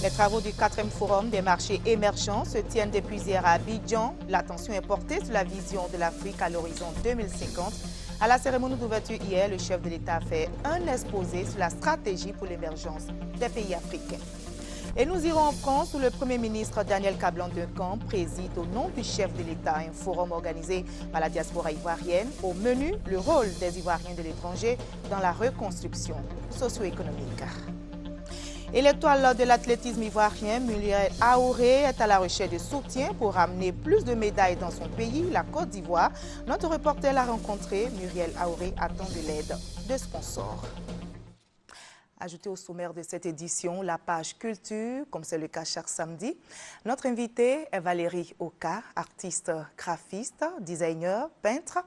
Les travaux du 4e Forum des marchés émergents se tiennent depuis hier à Abidjan. L'attention est portée sur la vision de l'Afrique à l'horizon 2050. À la cérémonie d'ouverture hier, le chef de l'État a fait un exposé sur la stratégie pour l'émergence des pays africains. Et nous irons en France où le Premier ministre Daniel Kablan-Duncan préside au nom du chef de l'État un forum organisé par la diaspora ivoirienne. Au menu, le rôle des Ivoiriens de l'étranger dans la reconstruction socio-économique. Et l'étoile de l'athlétisme ivoirien, Muriel Aouré, est à la recherche de soutien pour ramener plus de médailles dans son pays, la Côte d'Ivoire. Notre reporter l'a rencontré. Muriel Aouré attend de l'aide de sponsors. Ajouté au sommaire de cette édition, la page culture, comme c'est le cas chaque samedi. Notre invitée est Valérie Oka, artiste graphiste, designer, peintre.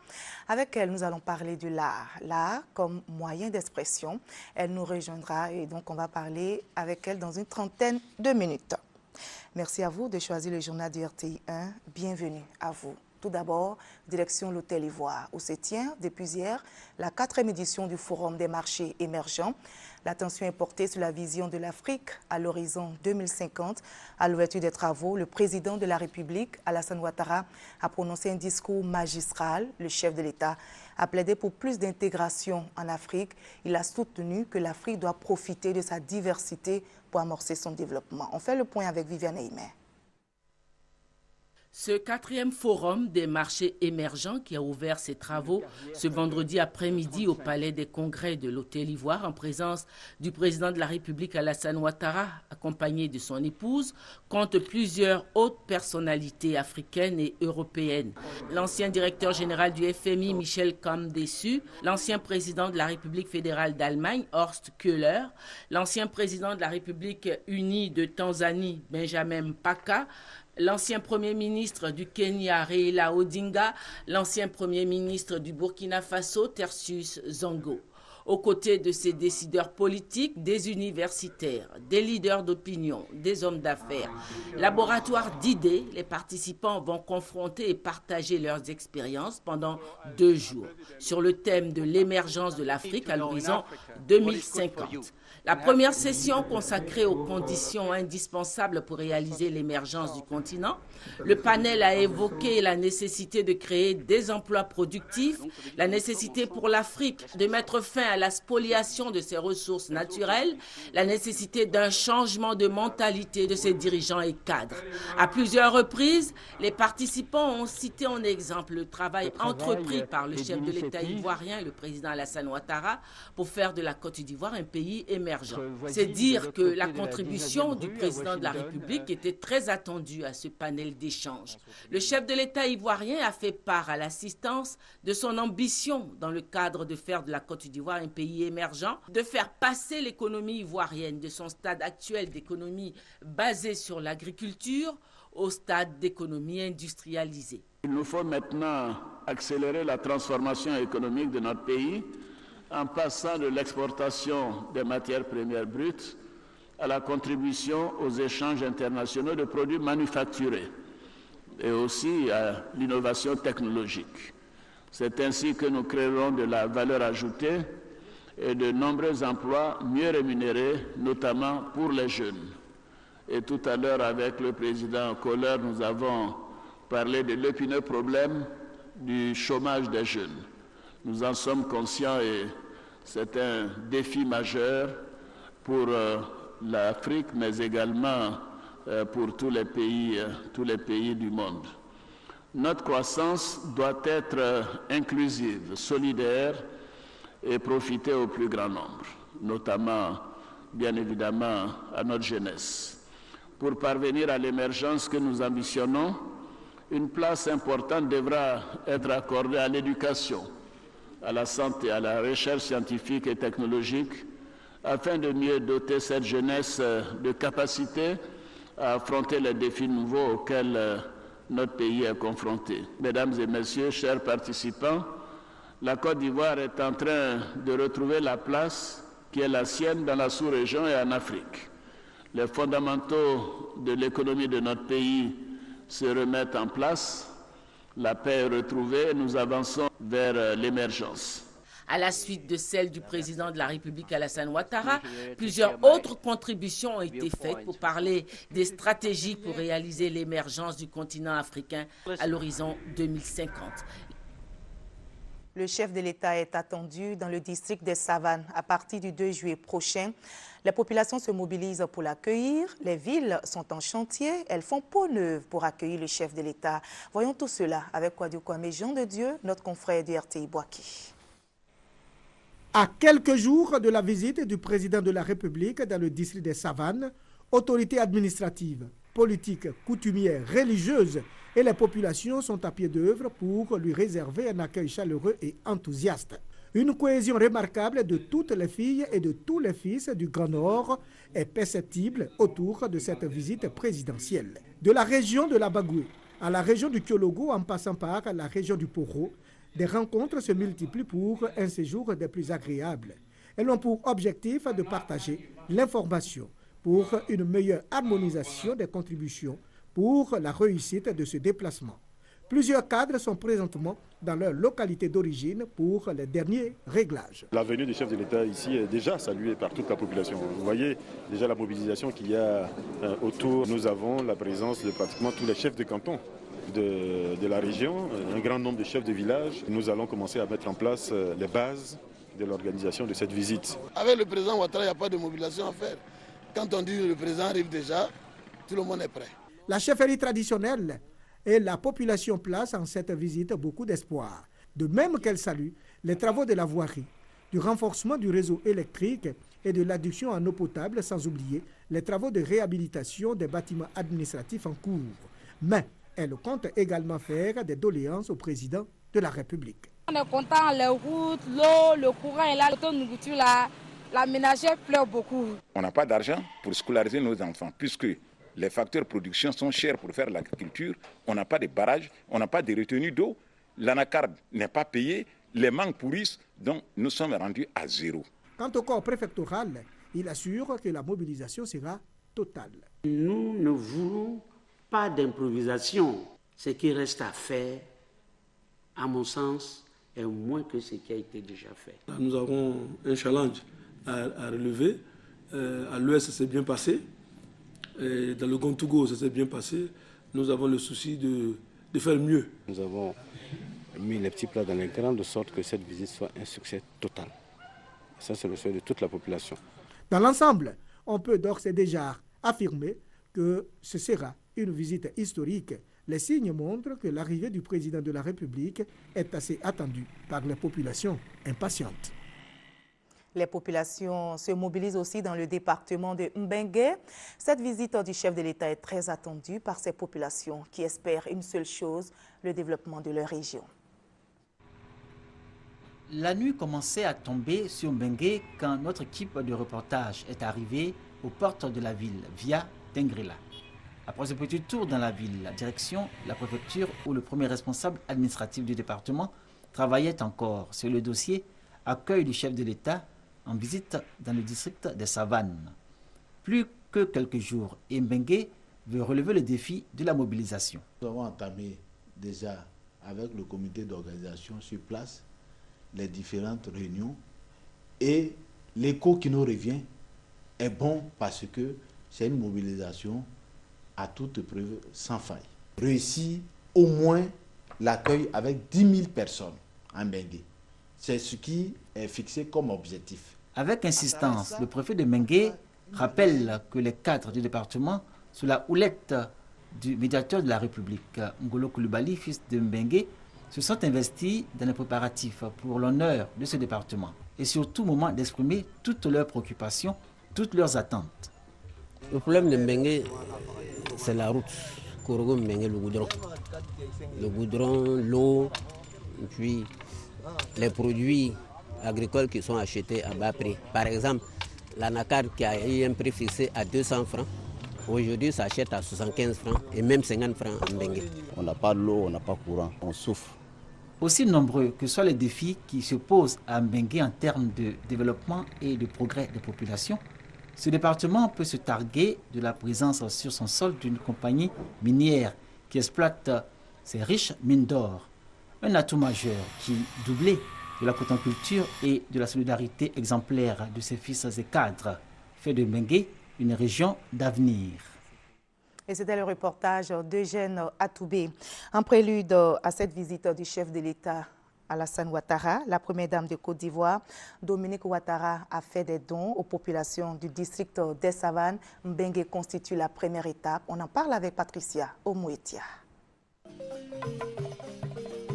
Avec elle, nous allons parler de l'art. L'art comme moyen d'expression. Elle nous rejoindra et donc on va parler avec elle dans une trentaine de minutes. Merci à vous de choisir le journal du RTI 1. Bienvenue à vous. Tout d'abord, direction l'Hôtel Ivoire, où se tient depuis hier la 4e édition du Forum des marchés émergents. L'attention est portée sur la vision de l'Afrique à l'horizon 2050. À l'ouverture des travaux, le président de la République, Alassane Ouattara, a prononcé un discours magistral. Le chef de l'État a plaidé pour plus d'intégration en Afrique. Il a soutenu que l'Afrique doit profiter de sa diversité pour amorcer son développement. On fait le point avec Viviane Aymer. Ce 4e forum des marchés émergents qui a ouvert ses travaux ce vendredi après-midi au Palais des Congrès de l'Hôtel Ivoire en présence du président de la République Alassane Ouattara, accompagné de son épouse, compte plusieurs hautes personnalités africaines et européennes. L'ancien directeur général du FMI Michel Kamdesu, l'ancien président de la République fédérale d'Allemagne Horst Köhler, l'ancien président de la République unie de Tanzanie Benjamin Mpaka, l'ancien Premier ministre du Kenya, Raila Odinga, l'ancien Premier ministre du Burkina Faso, Tertius Zongo. Aux côtés de ces décideurs politiques, des universitaires, des leaders d'opinion, des hommes d'affaires, laboratoires d'idées, les participants vont confronter et partager leurs expériences pendant 2 jours sur le thème de l'émergence de l'Afrique à l'horizon 2050. La première session consacrée aux conditions indispensables pour réaliser l'émergence du continent. Le panel a évoqué la nécessité de créer des emplois productifs, la nécessité pour l'Afrique de mettre fin à la spoliation de ses ressources naturelles, la nécessité d'un changement de mentalité de ses dirigeants et cadres. À plusieurs reprises, les participants ont cité en exemple le travail entrepris par le chef de l'État ivoirien et le président Alassane Ouattara pour faire de la Côte d'Ivoire un pays émergent. C'est dire que la contribution du président de la République était très attendue à ce panel d'échange. Le chef de l'État ivoirien a fait part à l'assistance de son ambition dans le cadre de faire de la Côte d'Ivoire un pays émergent, de faire passer l'économie ivoirienne de son stade actuel d'économie basée sur l'agriculture au stade d'économie industrialisée. Il nous faut maintenant accélérer la transformation économique de notre pays en passant de l'exportation des matières premières brutes à la contribution aux échanges internationaux de produits manufacturés et aussi à l'innovation technologique. C'est ainsi que nous créerons de la valeur ajoutée et de nombreux emplois mieux rémunérés, notamment pour les jeunes. Et tout à l'heure, avec le président Köhler, nous avons parlé de l'épineux problème du chômage des jeunes. Nous en sommes conscients et c'est un défi majeur pour l'Afrique, mais également pour tous les pays du monde. Notre croissance doit être inclusive, solidaire et profiter au plus grand nombre, notamment, bien évidemment, à notre jeunesse. Pour parvenir à l'émergence que nous ambitionnons, une place importante devra être accordée à l'éducation, à la santé, à la recherche scientifique et technologique, afin de mieux doter cette jeunesse de capacités à affronter les défis nouveaux auxquels notre pays est confronté. Mesdames et messieurs, chers participants, la Côte d'Ivoire est en train de retrouver la place qui est la sienne dans la sous-région et en Afrique. Les fondamentaux de l'économie de notre pays se remettent en place. La paix est retrouvée et nous avançons vers l'émergence. À la suite de celle du président de la République Alassane Ouattara, plusieurs autres contributions ont été faites pour parler des stratégies pour réaliser l'émergence du continent africain à l'horizon 2050. Le chef de l'État est attendu dans le district des Savanes à partir du 2 juillet prochain. Les populations se mobilisent pour l'accueillir. Les villes sont en chantier. Elles font peau neuve pour accueillir le chef de l'État. Voyons tout cela avec Kouadio Kwame Jean de Dieu, notre confrère du RTI Boaki. À quelques jours de la visite du président de la République dans le district des Savanes, autorités administratives, politiques, coutumières, religieuses et les populations sont à pied d'œuvre pour lui réserver un accueil chaleureux et enthousiaste. Une cohésion remarquable de toutes les filles et de tous les fils du Grand Nord est perceptible autour de cette visite présidentielle. De la région de la Bagoué à la région du Kyologo en passant par la région du Poro, des rencontres se multiplient pour un séjour des plus agréables. Elles ont pour objectif de partager l'information pour une meilleure harmonisation des contributions pour la réussite de ce déplacement. Plusieurs cadres sont présentement dans leur localité d'origine pour les derniers réglages. La venue du chef de l'État ici est déjà saluée par toute la population. Vous voyez déjà la mobilisation qu'il y a autour. Nous avons la présence de pratiquement tous les chefs de canton de la région, un grand nombre de chefs de village. Nous allons commencer à mettre en place les bases de l'organisation de cette visite. Avec le président Ouattara, il n'y a pas de mobilisation à faire. Quand on dit que le président arrive déjà, tout le monde est prêt. La chefferie traditionnelle et la population placent en cette visite beaucoup d'espoir. De même qu'elle salue les travaux de la voirie, du renforcement du réseau électrique et de l'adduction en eau potable, sans oublier les travaux de réhabilitation des bâtiments administratifs en cours. Mais elle compte également faire des doléances au président de la République. On est content, les routes, l'eau, le courant et là, l'autonourriture, la ménagère pleure beaucoup. On n'a pas d'argent pour scolariser nos enfants, puisque les facteurs de production sont chers pour faire l'agriculture, on n'a pas de barrages, on n'a pas de retenues d'eau, l'anacarde n'est pas payée, les mangues pourrissent, donc nous sommes rendus à zéro. Quant au corps préfectoral, il assure que la mobilisation sera totale. Nous ne voulons pas d'improvisation. Ce qui reste à faire, à mon sens, est moins que ce qui a été déjà fait. Nous avons un challenge à relever. À l'ouest, ça s'est bien passé. Et dans le Gontougo, ça s'est bien passé. Nous avons le souci de faire mieux. Nous avons mis les petits plats dans les grains de sorte que cette visite soit un succès total. Ça, c'est le souhait de toute la population. Dans l'ensemble, on peut d'ores et déjà affirmer que ce sera une visite historique. Les signes montrent que l'arrivée du président de la République est assez attendue par les populations impatientes. Les populations se mobilisent aussi dans le département de Mbengue. Cette visite du chef de l'État est très attendue par ces populations qui espèrent une seule chose, le développement de leur région. La nuit commençait à tomber sur Mbengue quand notre équipe de reportage est arrivée aux portes de la ville via Tengrela. Après ce petit tour dans la ville, direction la préfecture où le premier responsable administratif du département travaillait encore sur le dossier accueil du chef de l'État en visite dans le district des Savanes. Plus que quelques jours, et Mbengue veut relever le défi de la mobilisation. Nous avons entamé déjà avec le comité d'organisation sur place les différentes réunions et l'écho qui nous revient est bon parce que c'est une mobilisation à toute preuve sans faille. Réussir au moins l'accueil avec 10 000 personnes en Mbengue. C'est ce qui est fixé comme objectif. Avec insistance, le préfet de Mbengue rappelle que les cadres du département, sous la houlette du médiateur de la République, Ngolo Coulibaly, fils de Mbengue, se sont investis dans les préparatifs pour l'honneur de ce département et sur tout moment d'exprimer toutes leurs préoccupations, toutes leurs attentes. Le problème de Mbengue, c'est la route. Korogo Mbengue, le goudron. Le goudron, l'eau, puis les produits agricoles qui sont achetés à bas prix. Par exemple, l'anacarde qui a eu un prix fixé à 200 francs, aujourd'hui s'achète à 75 francs et même 50 francs en Mbengue. On n'a pas l'eau, on n'a pas courant, on souffre. Aussi nombreux que soient les défis qui se posent à Mbengue en termes de développement et de progrès des populations, ce département peut se targuer de la présence sur son sol d'une compagnie minière qui exploite ses riches mines d'or. Un atout majeur qui, doublé de la culture et de la solidarité exemplaire de ses fils et cadres, fait de Mbengue une région d'avenir. Et c'était le reportage d'Eugène Atoubé. En prélude à cette visite du chef de l'État Alassane Ouattara, la première dame de Côte d'Ivoire, Dominique Ouattara, a fait des dons aux populations du district des Savanes. Mbengue constitue la première étape. On en parle avec Patricia Omouetia.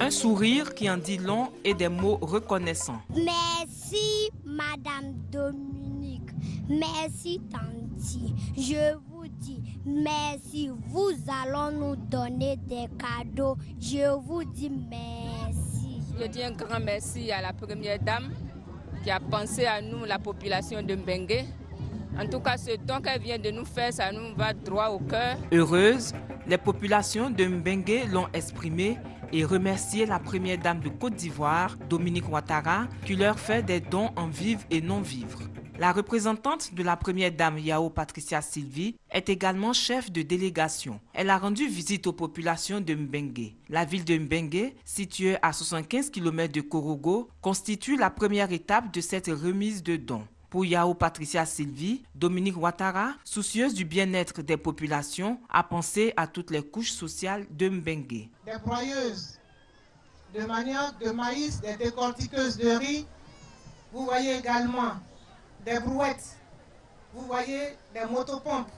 Un sourire qui en dit long et des mots reconnaissants. Merci Madame Dominique, merci Tanti. Je vous dis merci, vous allons nous donner des cadeaux. Je vous dis merci. Je dis un grand merci à la première dame qui a pensé à nous, la population de Mbengue. En tout cas, ce don qu'elle vient de nous faire, ça nous va droit au cœur. Heureuse, les populations de Mbengue l'ont exprimé et remercié la première dame de Côte d'Ivoire, Dominique Ouattara, qui leur fait des dons en vivre et non vivre. La représentante de la première dame Yao Patricia Sylvie est également chef de délégation. Elle a rendu visite aux populations de Mbengue. La ville de Mbengue, située à 75 km de Korogo, constitue la première étape de cette remise de dons. Pour Yao Patricia Sylvie, Dominique Ouattara, soucieuse du bien-être des populations, a pensé à toutes les couches sociales de Mbengue. Des broyeuses de manioc, de maïs, des décortiqueuses de riz. Vous voyez également des brouettes. Vous voyez des motopompes,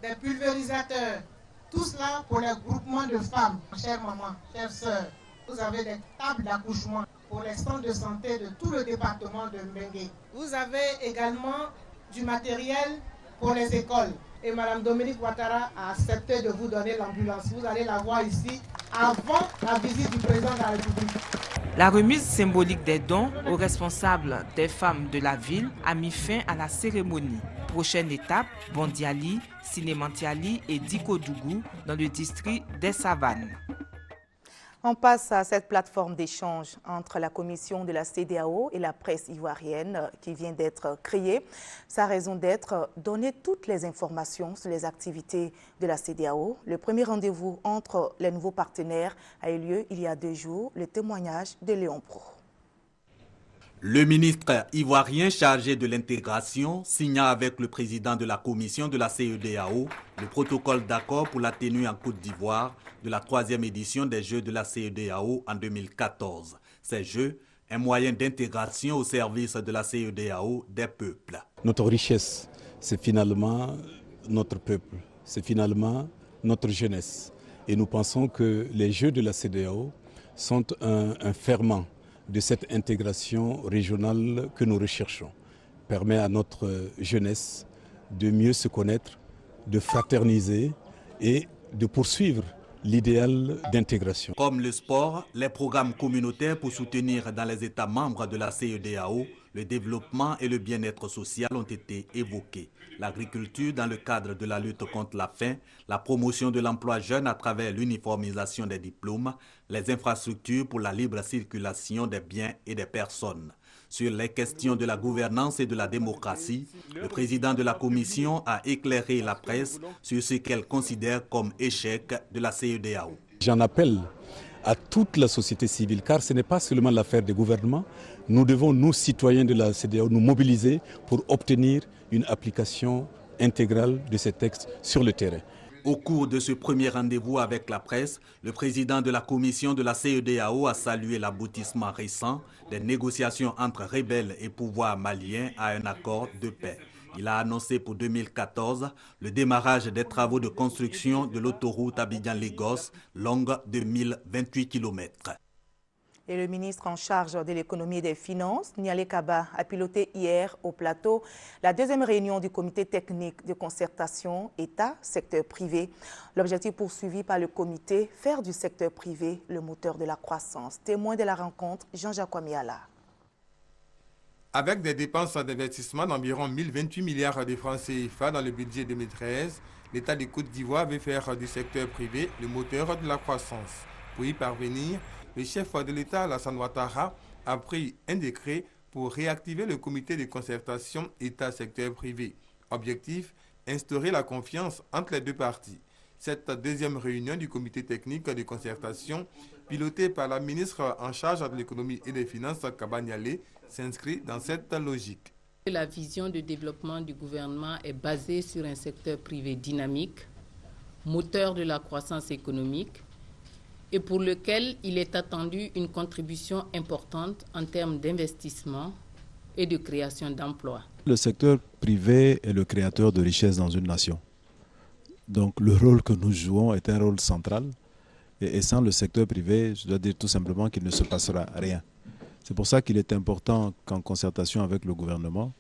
des pulvérisateurs. Tout cela pour les groupements de femmes. Chères mamans, chères sœurs, vous avez des tables d'accouchement pour les centres de santé de tout le département de Mbengue. Vous avez également du matériel pour les écoles. Et Mme Dominique Ouattara a accepté de vous donner l'ambulance. Vous allez la voir ici avant la visite du président de la République. La remise symbolique des dons aux responsables des femmes de la ville a mis fin à la cérémonie. Prochaine étape, Bondiali, Sinemantiali et Dikodougou dans le district des Savanes. On passe à cette plateforme d'échange entre la commission de la CEDEAO et la presse ivoirienne qui vient d'être créée. Sa raison d'être, donner toutes les informations sur les activités de la CEDEAO. Le premier rendez-vous entre les nouveaux partenaires a eu lieu il y a 2 jours. Le témoignage de Léon Pro. Le ministre ivoirien chargé de l'intégration signa avec le président de la commission de la CEDEAO le protocole d'accord pour la tenue en Côte d'Ivoire de la 3e édition des Jeux de la CEDEAO en 2014. Ces Jeux, un moyen d'intégration au service de la CEDEAO des peuples. Notre richesse, c'est finalement notre peuple, c'est finalement notre jeunesse. Et nous pensons que les Jeux de la CEDEAO sont un ferment de cette intégration régionale que nous recherchons. Permet à notre jeunesse de mieux se connaître, de fraterniser et de poursuivre l'idéal d'intégration. Comme le sport, les programmes communautaires pour soutenir dans les États membres de la CEDEAO le développement et le bien-être social ont été évoqués. L'agriculture dans le cadre de la lutte contre la faim, la promotion de l'emploi jeune à travers l'uniformisation des diplômes, les infrastructures pour la libre circulation des biens et des personnes. Sur les questions de la gouvernance et de la démocratie, le président de la Commission a éclairé la presse sur ce qu'elle considère comme échec de la CEDEAO. J'en appelle à toute la société civile, car ce n'est pas seulement l'affaire des gouvernements. Nous devons, nous, citoyens de la CEDEAO, nous mobiliser pour obtenir une application intégrale de ces textes sur le terrain. Au cours de ce premier rendez-vous avec la presse, le président de la commission de la CEDEAO a salué l'aboutissement récent des négociations entre rebelles et pouvoirs maliens à un accord de paix. Il a annoncé pour 2014 le démarrage des travaux de construction de l'autoroute Abidjan-Lagos, longue de 1028 km. Et le ministre en charge de l'économie et des finances, Nialé Kaba, a piloté hier au plateau la 2e réunion du comité technique de concertation État-secteur privé. L'objectif poursuivi par le comité, faire du secteur privé le moteur de la croissance. Témoin de la rencontre, Jean-Jacques Amiala. Avec des dépenses d'investissement d'environ 1028 milliards de francs CFA dans le budget 2013, l'État de Côte d'Ivoire veut faire du secteur privé le moteur de la croissance. Pour y parvenir, le chef de l'État, Alassane Ouattara, a pris un décret pour réactiver le comité de concertation État-secteur privé. Objectif, instaurer la confiance entre les deux parties. Cette 2e réunion du comité technique de concertation piloté par la ministre en charge de l'économie et des finances, Kaba Nialé, s'inscrit dans cette logique. La vision de développement du gouvernement est basée sur un secteur privé dynamique, moteur de la croissance économique, et pour lequel il est attendu une contribution importante en termes d'investissement et de création d'emplois. Le secteur privé est le créateur de richesses dans une nation. Donc le rôle que nous jouons est un rôle central. Et sans le secteur privé, je dois dire tout simplement qu'il ne se passera rien. C'est pour ça qu'il est important qu'en concertation avec le gouvernement,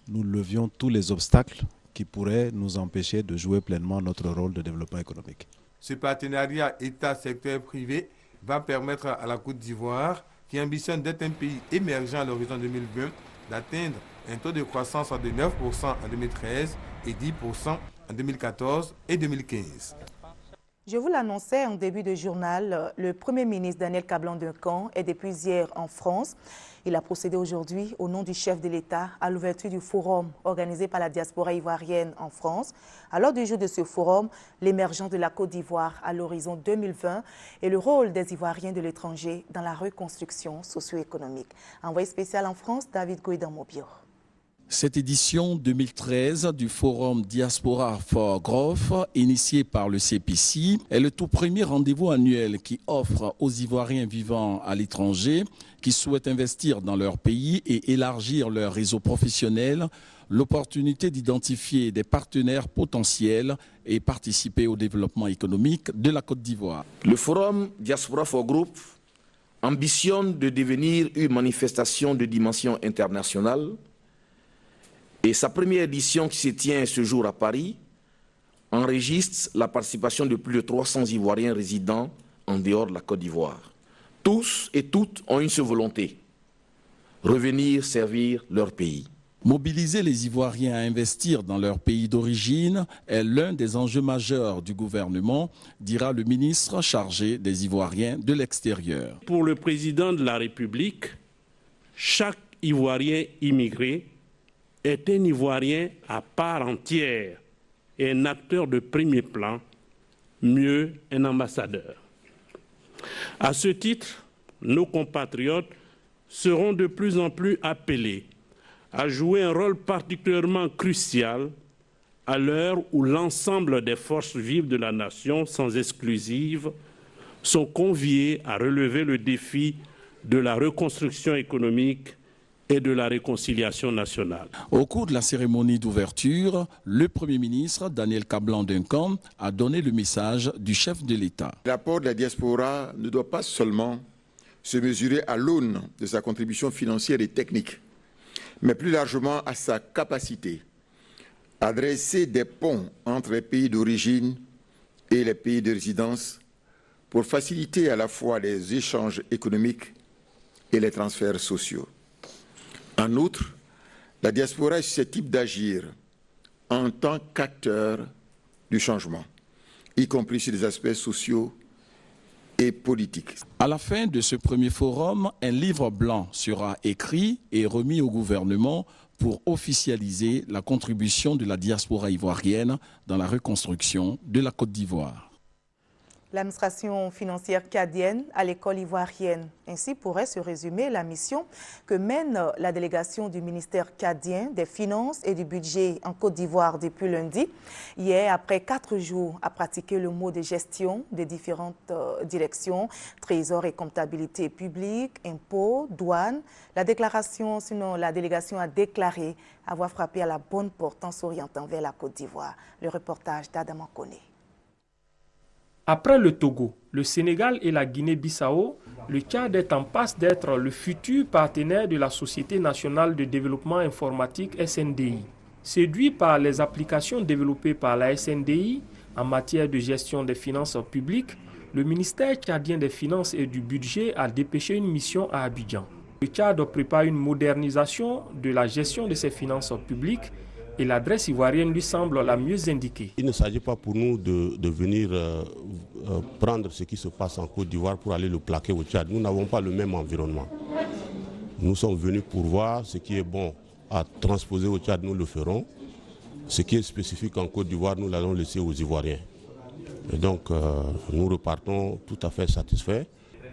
nous levions tous les obstacles qui pourraient nous empêcher de jouer pleinement notre rôle de développement économique. Ce partenariat État-secteur privé va permettre à la Côte d'Ivoire, qui ambitionne d'être un pays émergent à l'horizon 2020, d'atteindre un taux de croissance de 9% en 2013 et 10% en 2014 et 2015. Je vous l'annonçais en début de journal, le Premier ministre Daniel Kablan-Duncan est depuis hier en France. Il a procédé aujourd'hui au nom du chef de l'État à l'ouverture du forum organisé par la diaspora ivoirienne en France. À l'ordre du jour de ce forum, l'émergence de la Côte d'Ivoire à l'horizon 2020 et le rôle des Ivoiriens de l'étranger dans la reconstruction socio-économique. Envoyé spécial en France, David Goïdan-Mobio. Cette édition 2013 du Forum Diaspora for Growth, initié par le CPC, est le tout premier rendez-vous annuel qui offre aux Ivoiriens vivant à l'étranger qui souhaitent investir dans leur pays et élargir leur réseau professionnel l'opportunité d'identifier des partenaires potentiels et participer au développement économique de la Côte d'Ivoire. Le Forum Diaspora for Growth ambitionne de devenir une manifestation de dimension internationale. Et sa première édition qui se tient ce jour à Paris enregistre la participation de plus de 300 Ivoiriens résidant en dehors de la Côte d'Ivoire. Tous et toutes ont une seule volonté, revenir servir leur pays. Mobiliser les Ivoiriens à investir dans leur pays d'origine est l'un des enjeux majeurs du gouvernement, dira le ministre chargé des Ivoiriens de l'extérieur. Pour le président de la République, chaque Ivoirien immigré est un Ivoirien à part entière et un acteur de premier plan, mieux un ambassadeur. À ce titre, nos compatriotes seront de plus en plus appelés à jouer un rôle particulièrement crucial à l'heure où l'ensemble des forces vives de la nation, sans exclusive, sont conviées à relever le défi de la reconstruction économique et de la réconciliation nationale. Au cours de la cérémonie d'ouverture, le Premier ministre Daniel Kablan-Duncan a donné le message du chef de l'État. L'apport de la diaspora ne doit pas seulement se mesurer à l'aune de sa contribution financière et technique, mais plus largement à sa capacité à dresser des ponts entre les pays d'origine et les pays de résidence pour faciliter à la fois les échanges économiques et les transferts sociaux. En outre, la diaspora est susceptible d'agir en tant qu'acteur du changement, y compris sur les aspects sociaux et politiques. À la fin de ce premier forum, un livre blanc sera écrit et remis au gouvernement pour officialiser la contribution de la diaspora ivoirienne dans la reconstruction de la Côte d'Ivoire. L'administration financière cadienne à l'école ivoirienne. Ainsi pourrait se résumer la mission que mène la délégation du ministère cadien des Finances et du Budget en Côte d'Ivoire depuis lundi. Hier, après 4 jours à pratiquer le mot de gestion des différentes directions, trésor et comptabilité publique, impôts, douane, la délégation a déclaré avoir frappé à la bonne porte en s'orientant vers la Côte d'Ivoire. Le reportage d'Adam Koné. Après le Togo, le Sénégal et la Guinée-Bissau, le Tchad est en passe d'être le futur partenaire de la Société nationale de développement informatique SNDI. Séduit par les applications développées par la SNDI en matière de gestion des finances publiques, le ministère tchadien des Finances et du Budget a dépêché une mission à Abidjan. Le Tchad prépare une modernisation de la gestion de ses finances publiques et l'adresse ivoirienne lui semble la mieux indiquée. Il ne s'agit pas pour nous de venir prendre ce qui se passe en Côte d'Ivoire pour aller le plaquer au Tchad. Nous n'avons pas le même environnement. Nous sommes venus pour voir ce qui est bon à transposer au Tchad, nous le ferons. Ce qui est spécifique en Côte d'Ivoire, nous l'allons laisser aux Ivoiriens. Et donc, nous repartons tout à fait satisfaits.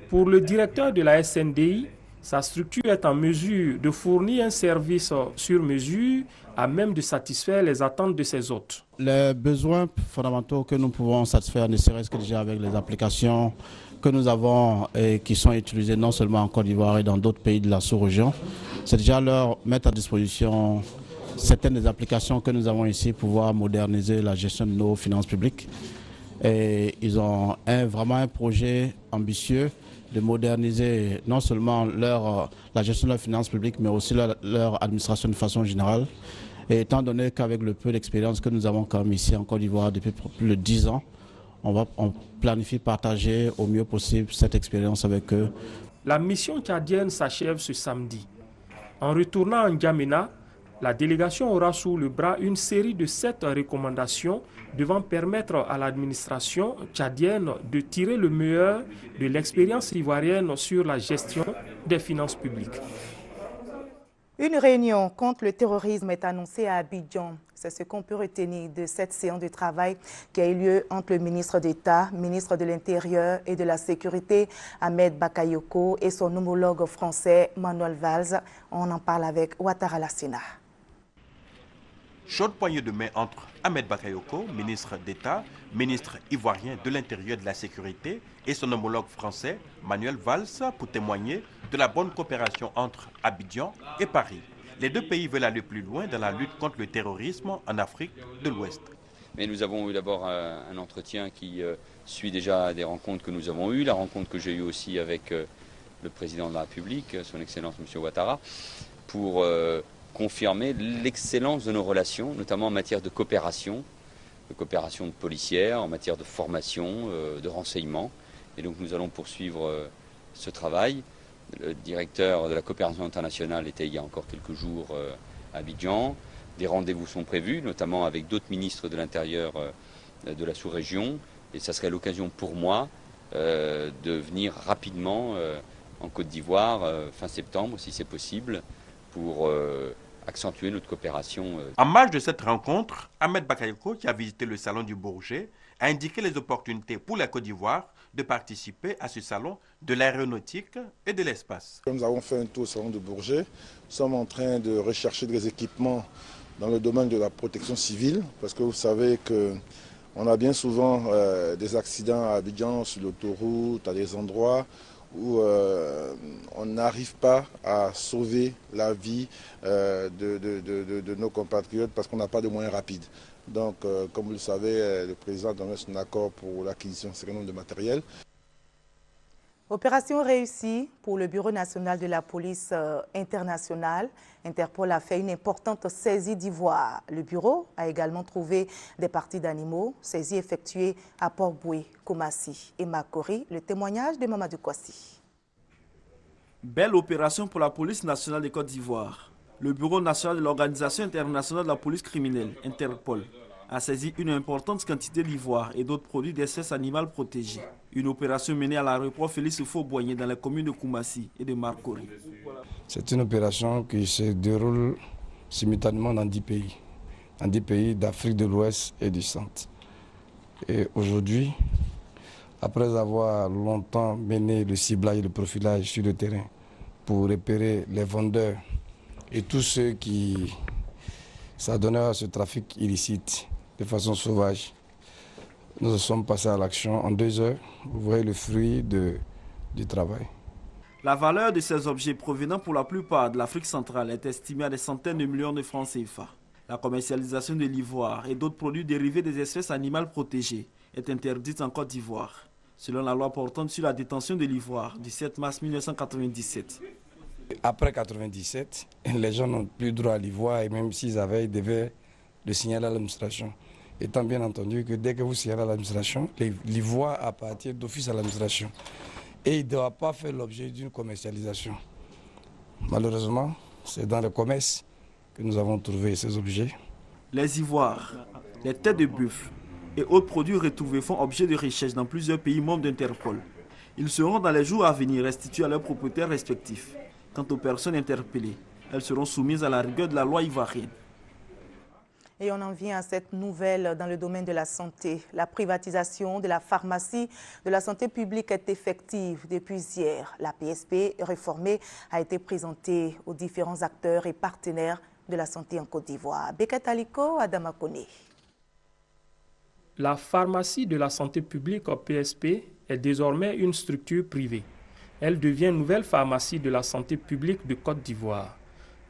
Pour le directeur de la SNDI, sa structure est en mesure de fournir un service sur mesure à même de satisfaire les attentes de ses hôtes. Les besoins fondamentaux que nous pouvons satisfaire, ne serait-ce que déjà avec les applications que nous avons et qui sont utilisées non seulement en Côte d'Ivoire et dans d'autres pays de la sous-région, c'est déjà leur mettre à disposition certaines des applications que nous avons ici pour pouvoir moderniser la gestion de nos finances publiques. Et ils ont vraiment un projet ambitieux de moderniser non seulement la gestion de leurs finances publiques, mais aussi leur administration de façon générale. Et étant donné qu'avec le peu d'expérience que nous avons quand même ici en Côte d'Ivoire depuis plus de 10 ans, on planifie partager au mieux possible cette expérience avec eux. La mission tchadienne s'achève ce samedi. En retournant en N'Djamena, la délégation aura sous le bras une série de 7 recommandations devant permettre à l'administration tchadienne de tirer le meilleur de l'expérience ivoirienne sur la gestion des finances publiques. Une réunion contre le terrorisme est annoncée à Abidjan. C'est ce qu'on peut retenir de cette séance de travail qui a eu lieu entre le ministre d'État, ministre de l'Intérieur et de la Sécurité, Ahmed Bakayoko, et son homologue français, Manuel Valls. On en parle avec Ouattara Lassina. Chaude poignée de main entre Ahmed Bakayoko, ministre d'État, ministre ivoirien de l'Intérieur et de la Sécurité, et son homologue français, Manuel Valls, pour témoigner de la bonne coopération entre Abidjan et Paris. Les deux pays veulent aller plus loin dans la lutte contre le terrorisme en Afrique de l'Ouest. Mais nous avons eu d'abord un entretien qui suit déjà des rencontres que nous avons eues, la rencontre que j'ai eue aussi avec le président de la République, son Excellence M. Ouattara, pour confirmer l'excellence de nos relations, notamment en matière de coopération policière, en matière de formation, de renseignement. Et donc nous allons poursuivre ce travail. Le directeur de la coopération internationale était il y a encore quelques jours à Abidjan. Des rendez-vous sont prévus, notamment avec d'autres ministres de l'Intérieur de la sous-région. Et ça serait l'occasion pour moi de venir rapidement en Côte d'Ivoire, fin septembre, si c'est possible, pour accentuer notre coopération. En marge de cette rencontre, Ahmed Bakayoko, qui a visité le salon du Bourget, a indiqué les opportunités pour la Côte d'Ivoire de participer à ce salon de l'aéronautique et de l'espace. Nous avons fait un tour au salon du Bourget. Nous sommes en train de rechercher des équipements dans le domaine de la protection civile, parce que vous savez qu'on a bien souvent des accidents à Abidjan sur l'autoroute, à des endroits où on n'arrive pas à sauver la vie de nos compatriotes parce qu'on n'a pas de moyens rapides. Donc, comme vous le savez, le président a donné son accord pour l'acquisition d'un certain nombre de matériel. Opération réussie pour le Bureau national de la police internationale. Interpol a fait une importante saisie d'ivoire. Le bureau a également trouvé des parties d'animaux, saisie effectuée à Port-Boué, Koumassi et Makori. Le témoignage de Mamadou Kwasi. Belle opération pour la police nationale de Côte d'Ivoire. Le Bureau national de l'Organisation internationale de la police criminelle, Interpol, a saisi une importante quantité d'ivoire et d'autres produits d'espèces animales protégées. Une opération menée à l'aéroport Félix Houphouët-Boigny dans les communes de Koumassi et de Marcory. C'est une opération qui se déroule simultanément dans 10 pays. Dans 10 pays d'Afrique de l'Ouest et du Centre. Et aujourd'hui, après avoir longtemps mené le ciblage et le profilage sur le terrain pour repérer les vendeurs et tous ceux qui s'adonnent à ce trafic illicite de façon sauvage, nous sommes passés à l'action en 2 heures. Vous voyez le fruit du travail. La valeur de ces objets provenant pour la plupart de l'Afrique centrale est estimée à des centaines de millions de francs CFA. La commercialisation de l'ivoire et d'autres produits dérivés des espèces animales protégées est interdite en Côte d'Ivoire, selon la loi portant sur la détention de l'ivoire du 7 mars 1997. Après 1997, les gens n'ont plus droit à l'ivoire et même s'ils avaient, ils devaient le signaler à l'administration. Étant bien entendu que dès que vous signalez à l'administration, l'ivoire appartient d'office à l'administration. Et il ne doit pas faire l'objet d'une commercialisation. Malheureusement, c'est dans le commerce que nous avons trouvé ces objets. Les ivoires, les têtes de buffle et autres produits retrouvés font objet de recherche dans plusieurs pays membres d'Interpol. Ils seront dans les jours à venir restitués à leurs propriétaires respectifs. Quant aux personnes interpellées, elles seront soumises à la rigueur de la loi ivoirienne. Et on en vient à cette nouvelle dans le domaine de la santé. La privatisation de la pharmacie de la santé publique est effective depuis hier. La PSP réformée a été présentée aux différents acteurs et partenaires de la santé en Côte d'Ivoire. Beket Aliko, Adama Kone. La pharmacie de la santé publique PSP est désormais une structure privée. Elle devient nouvelle pharmacie de la santé publique de Côte d'Ivoire.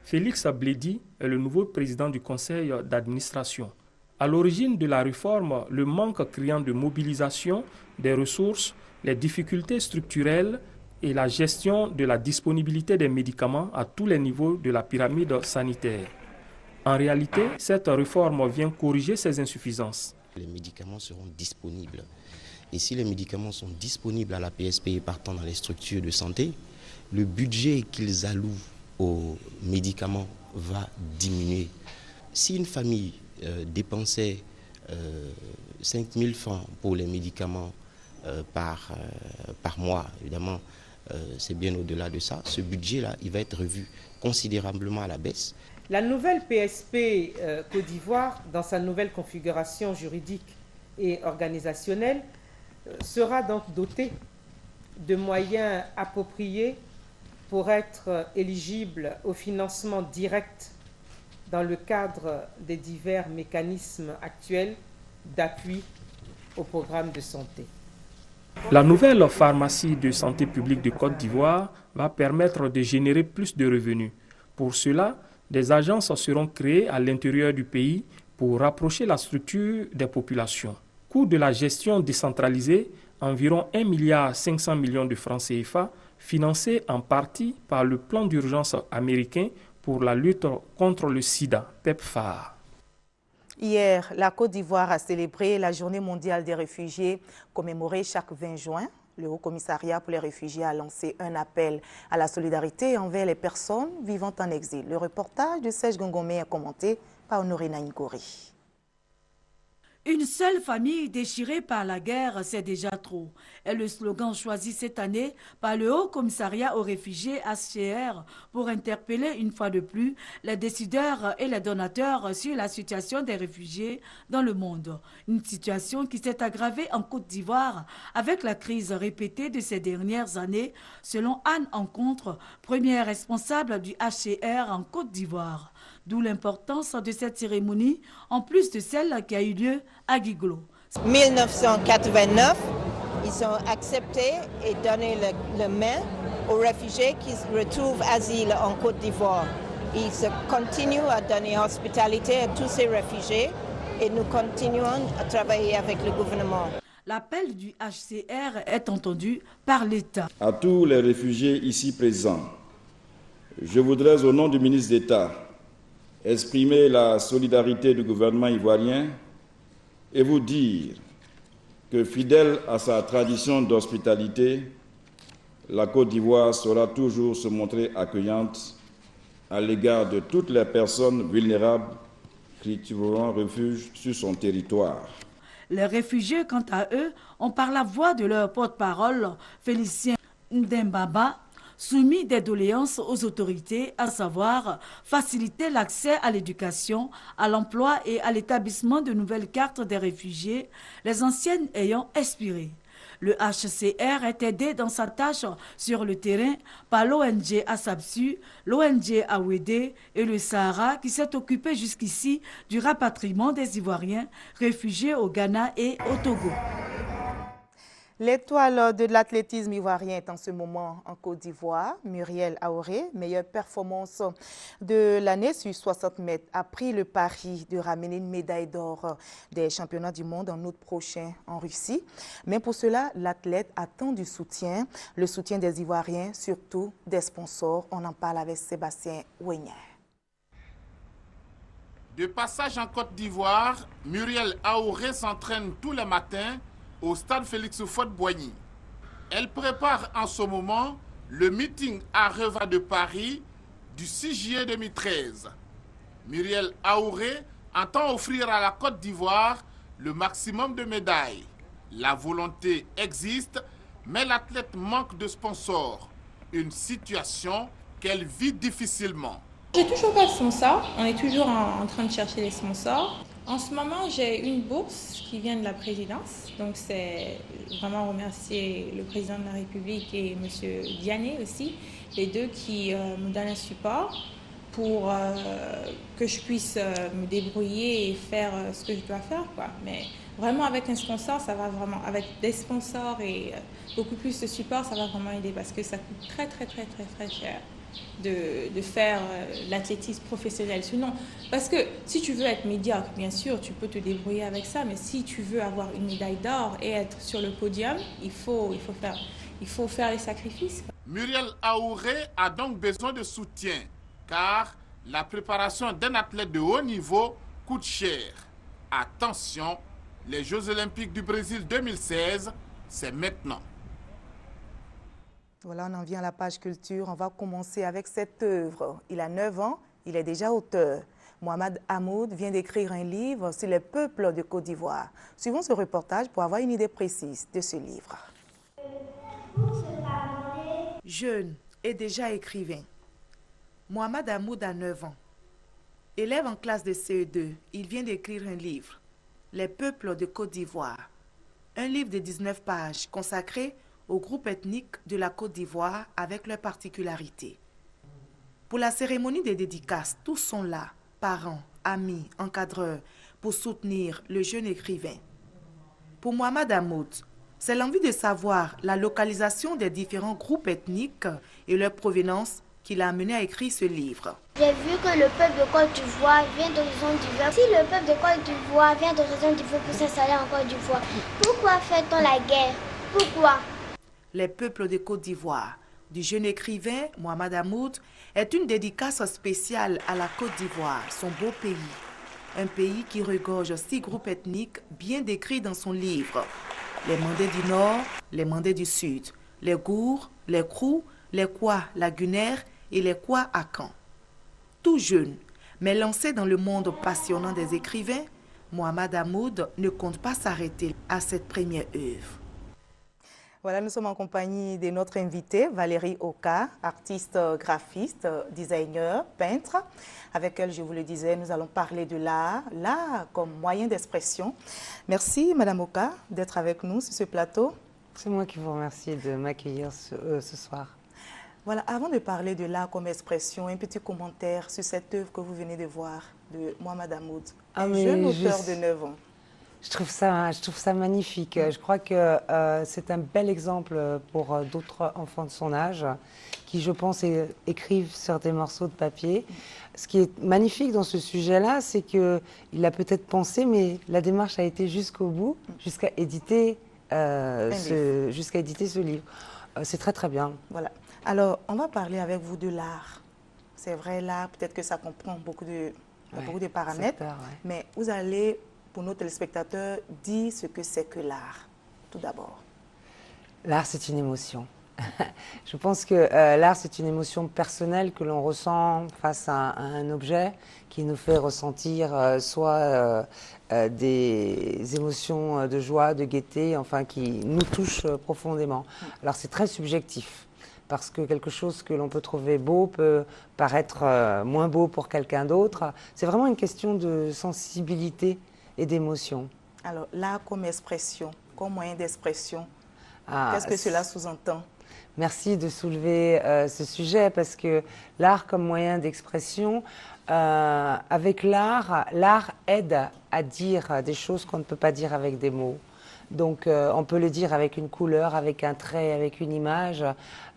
Félix Bledi est le nouveau président du conseil d'administration. À l'origine de la réforme, le manque criant de mobilisation des ressources, les difficultés structurelles et la gestion de la disponibilité des médicaments à tous les niveaux de la pyramide sanitaire. En réalité, cette réforme vient corriger ces insuffisances. Les médicaments seront disponibles. Et si les médicaments sont disponibles à la PSP et partant dans les structures de santé, le budget qu'ils allouent aux médicaments va diminuer. Si une famille dépensait 5 000 francs pour les médicaments par mois, évidemment, c'est bien au-delà de ça. Ce budget-là, il va être revu considérablement à la baisse. La nouvelle PSP Côte d'Ivoire, dans sa nouvelle configuration juridique et organisationnelle, sera donc dotée de moyens appropriés pour être éligible au financement direct dans le cadre des divers mécanismes actuels d'appui au programme de santé. La nouvelle pharmacie de santé publique de Côte d'Ivoire va permettre de générer plus de revenus. Pour cela, des agences seront créées à l'intérieur du pays pour rapprocher la structure des populations. Coût de la gestion décentralisée, environ 1,5 milliard de francs CFA, financé en partie par le plan d'urgence américain pour la lutte contre le sida, PEPFAR. Hier, la Côte d'Ivoire a célébré la Journée mondiale des réfugiés, commémorée chaque 20 juin. Le Haut Commissariat pour les réfugiés a lancé un appel à la solidarité envers les personnes vivant en exil. Le reportage de Serge Gongomé est commenté par Honoré Naingori. Une seule famille déchirée par la guerre, c'est déjà trop, est le slogan choisi cette année par le Haut Commissariat aux réfugiés HCR pour interpeller une fois de plus les décideurs et les donateurs sur la situation des réfugiés dans le monde. Une situation qui s'est aggravée en Côte d'Ivoire avec la crise répétée de ces dernières années, selon Anne Encontre, première responsable du HCR en Côte d'Ivoire. D'où l'importance de cette cérémonie, en plus de celle qui a eu lieu à Guiglo. 1989, ils ont accepté et donné le main aux réfugiés qui retrouvent asile en Côte d'Ivoire. Ils continuent à donner hospitalité à tous ces réfugiés et nous continuons à travailler avec le gouvernement. L'appel du HCR est entendu par l'État. À tous les réfugiés ici présents, je voudrais au nom du ministre d'État exprimer la solidarité du gouvernement ivoirien et vous dire que, fidèle à sa tradition d'hospitalité, la Côte d'Ivoire saura toujours se montrer accueillante à l'égard de toutes les personnes vulnérables qui trouveront refuge sur son territoire. Les réfugiés, quant à eux, ont par la voix de leur porte-parole, Félicien Ndembaba, soumis des doléances aux autorités, à savoir faciliter l'accès à l'éducation, à l'emploi et à l'établissement de nouvelles cartes des réfugiés, les anciennes ayant expiré. Le HCR est aidé dans sa tâche sur le terrain par l'ONG Asabsu, l'ONG Awede et le Sahara qui s'est occupé jusqu'ici du rapatriement des Ivoiriens réfugiés au Ghana et au Togo. L'étoile de l'athlétisme ivoirien est en ce moment en Côte d'Ivoire. Muriel Aoré, meilleure performance de l'année sur 60 mètres, a pris le pari de ramener une médaille d'or des championnats du monde en août prochain en Russie. Mais pour cela, l'athlète attend du soutien, le soutien des Ivoiriens, surtout des sponsors. On en parle avec Sébastien Ouénière. De passage en Côte d'Ivoire, Muriel Aoré s'entraîne tous les matins au stade Félix Houphouët-Boigny. Elle prépare en ce moment le meeting à Reva de Paris du 6 juillet 2013. Muriel Aoré entend offrir à la Côte d'Ivoire le maximum de médailles. La volonté existe, mais l'athlète manque de sponsors. Une situation qu'elle vit difficilement. J'ai toujours pas de sponsor, on est toujours en train de chercher les sponsors. En ce moment, j'ai une bourse qui vient de la présidence, donc c'est vraiment remercier le président de la République et M. Diané aussi, les deux qui me donnent un support pour que je puisse me débrouiller et faire ce que je dois faire, quoi. Mais vraiment avec un sponsor, ça va vraiment, avec des sponsors et beaucoup plus de support, ça va vraiment aider parce que ça coûte très cher de faire l'athlétisme professionnel. Sinon, parce que si tu veux être médiocre, bien sûr, tu peux te débrouiller avec ça, mais si tu veux avoir une médaille d'or et être sur le podium, il faut faire les sacrifices. Muriel Aouré a donc besoin de soutien, car la préparation d'un athlète de haut niveau coûte cher. Attention, les Jeux Olympiques du Brésil 2016, c'est maintenant. Voilà, on en vient à la page culture. On va commencer avec cette œuvre. Il a 9 ans, il est déjà auteur. Mohamed Hamoud vient d'écrire un livre sur les peuples de Côte d'Ivoire. Suivons ce reportage pour avoir une idée précise de ce livre. Jeune et déjà écrivain, Mohamed Hamoud a 9 ans. Élève en classe de CE2, il vient d'écrire un livre, Les peuples de Côte d'Ivoire. Un livre de 19 pages consacré aux groupes ethniques de la Côte d'Ivoire avec leurs particularités. Pour la cérémonie des dédicaces, tous sont là, parents, amis, encadreurs, pour soutenir le jeune écrivain. Pour Mohamed Hamoud, c'est l'envie de savoir la localisation des différents groupes ethniques et leur provenance qui l'a amené à écrire ce livre. J'ai vu que le peuple de Côte d'Ivoire vient d'horizons divers. Si le peuple de Côte d'Ivoire vient d'horizons divers pour s'installer en Côte d'Ivoire, pourquoi fait-on la guerre? Pourquoi? Les peuples de Côte d'Ivoire, du jeune écrivain Mohamed Hamoud, est une dédicace spéciale à la Côte d'Ivoire, son beau pays. Un pays qui regorge 6 groupes ethniques bien décrits dans son livre. Les Mandés du Nord, les Mandés du Sud, les Gours, les Krou, les Kwa lagunaires et les Kwa Akan. Tout jeune, mais lancé dans le monde passionnant des écrivains, Mohamed Hamoud ne compte pas s'arrêter à cette première œuvre. Voilà, nous sommes en compagnie de notre invitée, Valérie Oka, artiste, graphiste, designer, peintre. Avec elle, je vous le disais, nous allons parler de l'art comme moyen d'expression. Merci, Madame Oka, d'être avec nous sur ce plateau. C'est moi qui vous remercie de m'accueillir ce soir. Voilà, avant de parler de l'art comme expression, un petit commentaire sur cette œuvre que vous venez de voir de Mohamed Hamoud, un jeune auteur de 9 ans. Je trouve ça magnifique. Je crois que c'est un bel exemple pour d'autres enfants de son âge qui, je pense, écrivent sur des morceaux de papier. Ce qui est magnifique dans ce sujet-là, c'est qu'il a peut-être pensé, mais la démarche a été jusqu'au bout, jusqu'à éditer, ce livre. C'est très, très bien. Voilà. Alors, on va parler avec vous de l'art. C'est vrai, l'art, peut-être que ça comprend beaucoup de paramètres, mais vous allez, pour nos téléspectateurs, dire ce que c'est que l'art, tout d'abord. L'art, c'est une émotion. Je pense que l'art, c'est une émotion personnelle que l'on ressent face à un objet qui nous fait ressentir soit des émotions de joie, de gaieté, enfin qui nous touchent profondément. Alors c'est très subjectif, parce que quelque chose que l'on peut trouver beau peut paraître moins beau pour quelqu'un d'autre. C'est vraiment une question de sensibilité et d'émotion. Alors l'art comme expression, comme moyen d'expression, qu'est-ce que cela sous-entend? Merci de soulever ce sujet, parce que l'art comme moyen d'expression, avec l'art aide à dire des choses qu'on ne peut pas dire avec des mots. Donc on peut le dire avec une couleur, avec un trait, avec une image.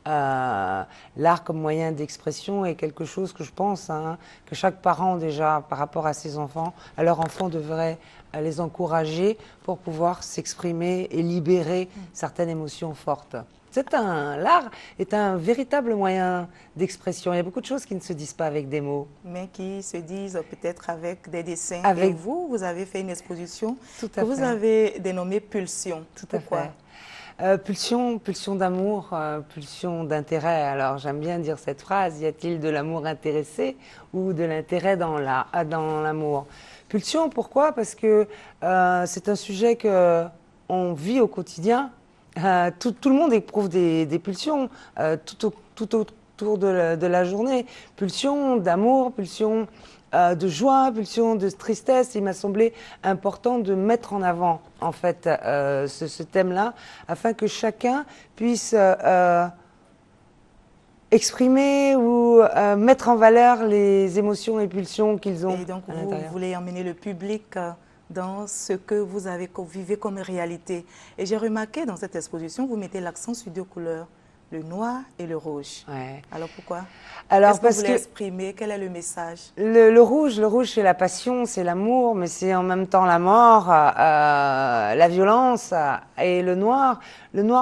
L'art comme moyen d'expression est quelque chose que je pense que chaque parent déjà, par rapport à ses enfants, à leurs enfants, devrait les encourager pour pouvoir s'exprimer et libérer certaines émotions fortes. L'art est un véritable moyen d'expression. Il y a beaucoup de choses qui ne se disent pas avec des mots. Mais qui se disent peut-être avec des dessins. Avec... Et vous avez fait une exposition que vous fait. avez dénommée Pulsion. Pourquoi? Pulsion d'amour, pulsion d'intérêt. Alors j'aime bien dire cette phrase, y a-t-il de l'amour intéressé ou de l'intérêt dans l'amour? Pulsion, pourquoi? Parce que c'est un sujet qu'on vit au quotidien. Tout le monde éprouve des pulsions tout cours de la journée. Pulsion d'amour, pulsion de joie, pulsion de tristesse. Il m'a semblé important de mettre en avant, en fait, ce thème-là, afin que chacun puisse exprimer ou mettre en valeur les émotions et pulsions qu'ils ont. Et donc, à vous l'intérieur. voulez emmener le public dans ce que vous avez vivez comme réalité. Et j'ai remarqué dans cette exposition, vous mettez l'accent sur deux couleurs, le noir et le rouge. Ouais. Alors pourquoi? Alors, Qu'est-ce que parce vous voulez que exprimer? Quel est le message? le rouge, c'est la passion, c'est l'amour, mais c'est en même temps la mort, la violence. Et le noir,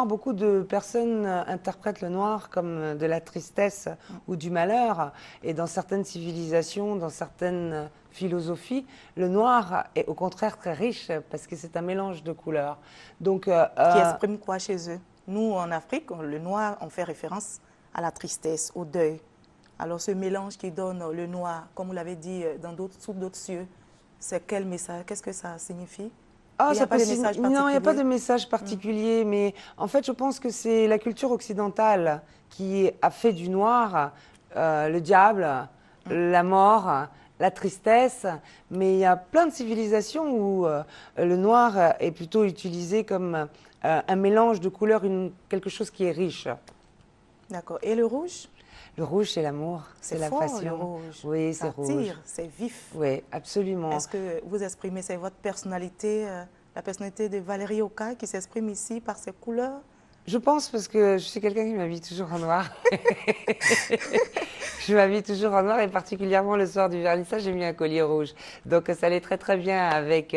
beaucoup de personnes interprètent le noir comme de la tristesse ou du malheur. Et dans certaines civilisations, dans certaines philosophies, le noir est au contraire très riche parce que c'est un mélange de couleurs. Donc, Qui exprime quoi chez eux? Nous, en Afrique, le noir, on fait référence à la tristesse, au deuil. Alors, ce mélange qui donne le noir, comme vous l'avez dit, sous d'autres cieux, c'est quel message? Qu'est-ce que ça signifie? Ah, Il n'y a pas de message particulier? Non, il n'y a pas de message particulier, mais en fait, je pense que c'est la culture occidentale qui a fait du noir le diable, la mort, la tristesse, mais il y a plein de civilisations où le noir est plutôt utilisé comme un mélange de couleurs, quelque chose qui est riche. D'accord. Et le rouge? Le rouge, c'est l'amour, c'est la fort, passion. le rouge. Oui, c'est rouge. Ça tire, c'est vif. Oui, absolument. Est-ce que vous exprimez, c'est votre personnalité, la personnalité de Valérie Oka qui s'exprime ici par ses couleurs? Je pense parce que je suis quelqu'un qui m'habille toujours en noir. Je m'habille toujours en noir et particulièrement le soir du vernissage, j'ai mis un collier rouge. Donc ça allait très très bien avec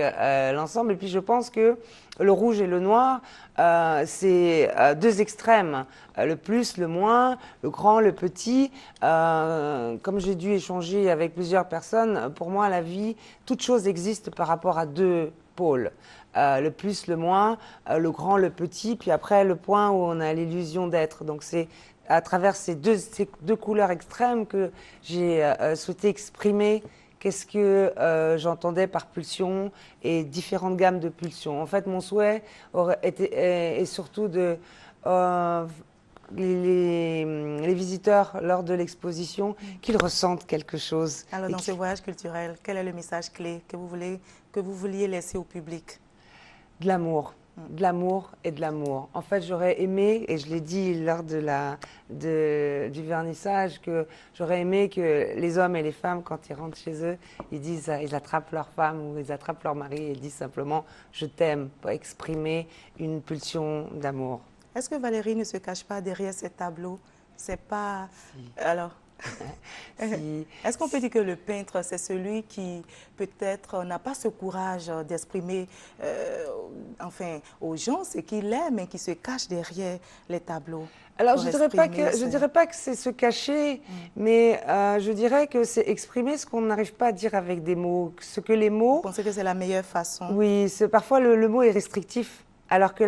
l'ensemble. Et puis je pense que le rouge et le noir, c'est deux extrêmes. Le plus, le moins, le grand, le petit. Comme j'ai dû échanger avec plusieurs personnes, pour moi la vie, toute chose existe par rapport à deux pôles. Le plus, le moins, le grand, le petit, puis après le point où on a l'illusion d'être. Donc c'est à travers ces deux couleurs extrêmes que j'ai souhaité exprimer qu'est-ce que j'entendais par pulsion et différentes gammes de pulsions. En fait, mon souhait est surtout de les visiteurs lors de l'exposition qu'ils ressentent quelque chose. Alors dans ce voyage culturel, quel est le message clé que vous vouliez laisser au public? De l'amour. De l'amour et de l'amour. En fait, j'aurais aimé, et je l'ai dit lors du vernissage, que j'aurais aimé que les hommes et les femmes, quand ils rentrent chez eux, ils attrapent leur femme ou ils attrapent leur mari et disent simplement « je t'aime » pour exprimer une pulsion d'amour. Est-ce que Valérie ne se cache pas derrière ces tableaux? C'est pas... Alors... Si. Est-ce qu'on peut dire que le peintre, c'est celui qui peut-être n'a pas ce courage d'exprimer aux gens ce qu'il aime et qui se cache derrière les tableaux? Alors, je ne dirais pas que c'est se cacher, mais je dirais que c'est exprimer ce qu'on n'arrive pas à dire avec des mots. Ce que les mots... Vous pensez que c'est la meilleure façon? Oui, parfois le mot est restrictif, alors que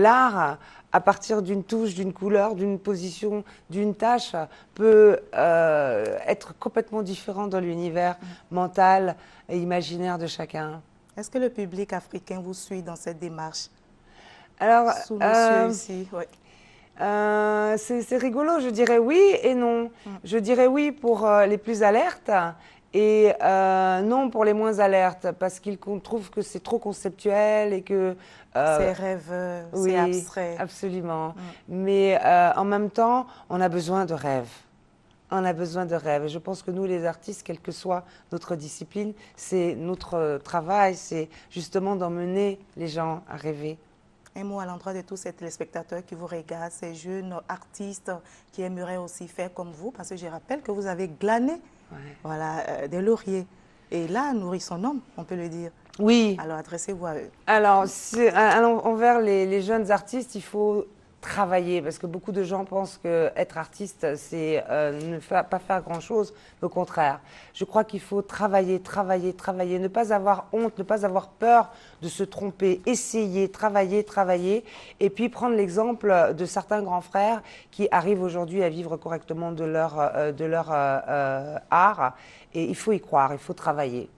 l'art... à partir d'une touche, d'une couleur, d'une position, d'une tâche, peut être complètement différent dans l'univers mental et imaginaire de chacun. Est-ce que le public africain vous suit dans cette démarche? Alors, ici, oui. C'est rigolo, je dirais oui et non. Je dirais oui pour les plus alertes et non pour les moins alertes, parce qu'ils trouvent que c'est trop conceptuel et que... c'est rêveux, oui, c'est abstrait. Absolument. Mais en même temps, on a besoin de rêves. On a besoin de rêves. Et je pense que nous, les artistes, quelle que soit notre discipline, c'est notre travail, c'est justement d'emmener les gens à rêver. Un mot à l'endroit de tous ces téléspectateurs qui vous regardent, ces jeunes artistes qui aimeraient aussi faire comme vous, parce que je rappelle que vous avez glané des lauriers. Et là, nourrit son homme, on peut le dire. Oui. Alors, adressez-vous à eux. Alors, envers les jeunes artistes, il faut travailler, parce que beaucoup de gens pensent qu'être artiste, c'est pas faire grand-chose. Au contraire, je crois qu'il faut travailler, travailler, travailler, ne pas avoir honte, ne pas avoir peur de se tromper, essayer, travailler, travailler, et puis prendre l'exemple de certains grands frères qui arrivent aujourd'hui à vivre correctement de leur art, et il faut y croire, il faut travailler.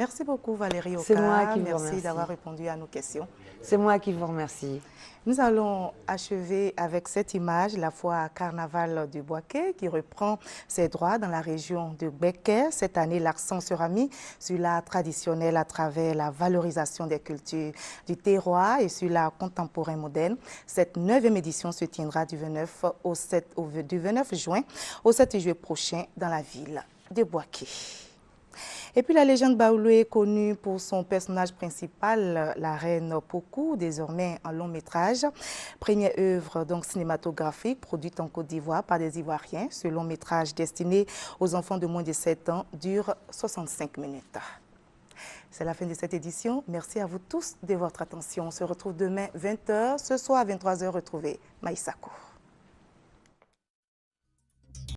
Merci beaucoup Valérie Oka. C'est moi qui vous Merci remercie d'avoir répondu à nos questions. C'est moi qui vous remercie. Nous allons achever avec cette image la foire Carnaval du Boaké qui reprend ses droits dans la région de Béquet. Cette année, l'accent sera mis sur l'art traditionnel à travers la valorisation des cultures du terroir et sur l'art contemporain moderne. Cette 9e édition se tiendra du 29 juin au 7 juillet prochain dans la ville de Boaké. Et puis la légende Baoulé est connue pour son personnage principal, la reine Pokou, désormais en long métrage. Première œuvre donc cinématographique produite en Côte d'Ivoire par des Ivoiriens. Ce long métrage destiné aux enfants de moins de 7 ans dure 65 minutes. C'est la fin de cette édition. Merci à vous tous de votre attention. On se retrouve demain 20h. Ce soir à 23h, retrouvez Maïsako.